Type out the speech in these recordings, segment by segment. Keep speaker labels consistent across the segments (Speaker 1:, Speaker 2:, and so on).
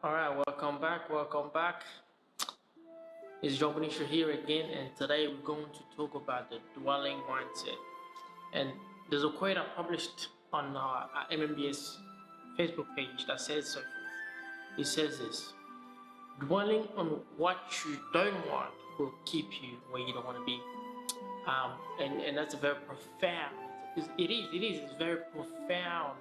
Speaker 1: All right, welcome back. Welcome back. It's Benesha here again, and today we're going to talk about the dwelling mindset. And there's a quote I published on our MMBS Facebook page that says so. It says this: dwelling on what you don't want will keep you where you don't want to be. And that's a very profound. It's a very profound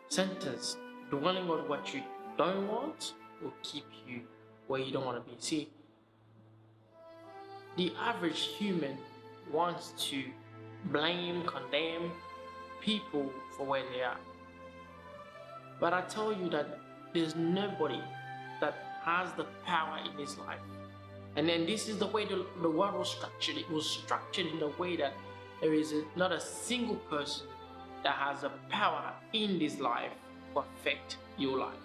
Speaker 1: sentence. Dwelling on what you don't want will keep you where you don't want to be. See, the average human wants to blame, condemn people for where they are. But I tell you that there's nobody that has the power in his life. And then this is the way the world was structured. It was structured in the way that there is not a single person that has the power in this life to affect your life,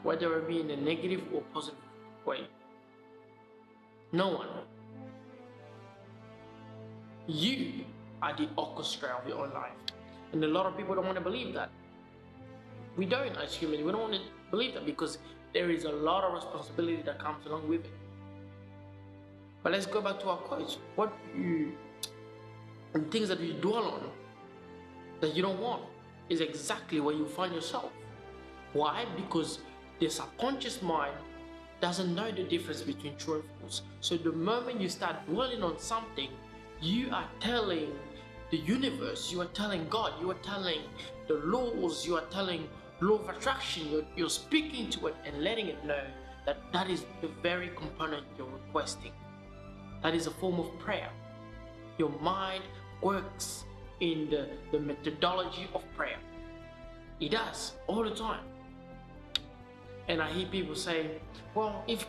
Speaker 1: whether it be in a negative or positive way. No one. You are the orchestra of your own life. And a lot of people don't want to believe that. We don't, as humans, we don't want to believe that because there is a lot of responsibility that comes along with it. But let's go back to our quotes. And things that you dwell on that you don't want is exactly where you find yourself. Why? Because the subconscious mind doesn't know the difference between true and false. So the moment you start dwelling on something, you are telling the universe, you are telling God, you are telling the laws, you are telling law of attraction, you're speaking to it and letting it know that that is the very component you're requesting. That is a form of prayer. Your mind works in the methodology of prayer. It does all the time. And I hear people say, well, if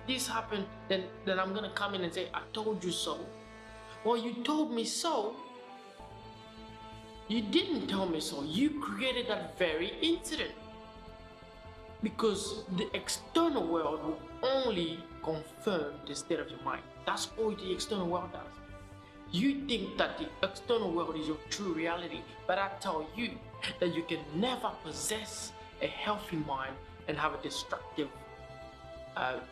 Speaker 1: this happened, then I'm gonna come in and say, I told you so. Well, you told me so. You didn't tell me so. You created that very incident. Because the external world will only confirm the state of your mind. That's all the external world does. You think that the external world is your true reality, but I tell you that you can never possess a healthy mind and have a destructive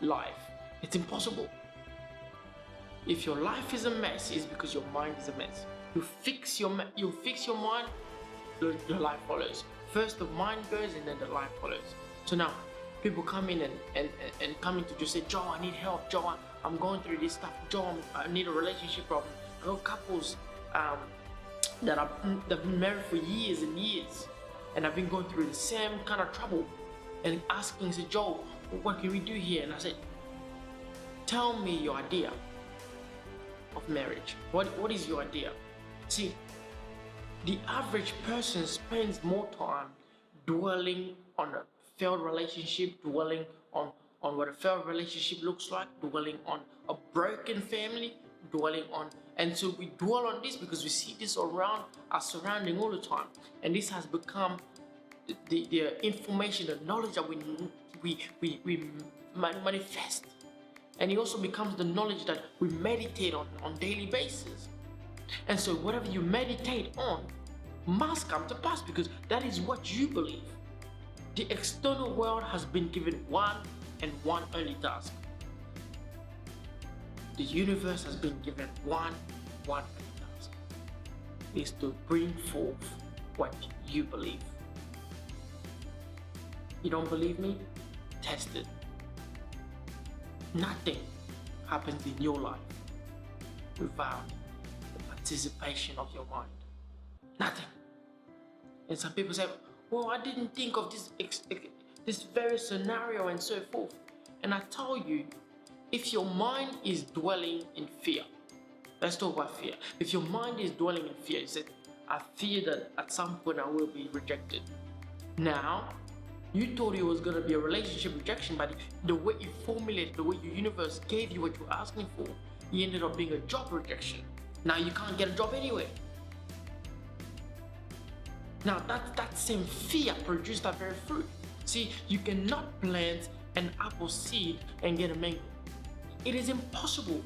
Speaker 1: life. It's impossible. If your life is a mess, it's because your mind is a mess. You fix your mind, the life follows. First the mind goes and then the life follows. So now people come in and come in to just say, Joe, I need help. Joe, I'm going through this stuff. Joe, I need a relationship problem. I know couples that have been married for years and years, and I've been going through the same kind of trouble, and asking, say, Joe, what can we do here? And I said, tell me your idea of marriage. What is your idea? See, the average person spends more time dwelling on a failed relationship, dwelling on what a failed relationship looks like, dwelling on a broken family, dwelling on, and so we dwell on this because we see this around our surrounding all the time, and this has become the information, the knowledge that we manifest, and it also becomes the knowledge that we meditate on daily basis. And so whatever you meditate on must come to pass because that is what you believe. The external world has been given one and one only task. The universe has been given one only task. Is to bring forth what you believe. You don't believe me? Test it. Nothing happens in your life without the participation of your mind. Nothing. And some people say, well, I didn't think of this very scenario and so forth. And I tell you, if your mind is dwelling in fear, let's talk about fear. If your mind is dwelling in fear, you said, I fear that at some point I will be rejected. Now, you thought it was going to be a relationship rejection, but the way you formulated, the way your universe gave you what you were asking for, it ended up being a job rejection. Now you can't get a job anyway. Now that same fear produced that very fruit. See, you cannot plant an apple seed and get a mango. It is impossible.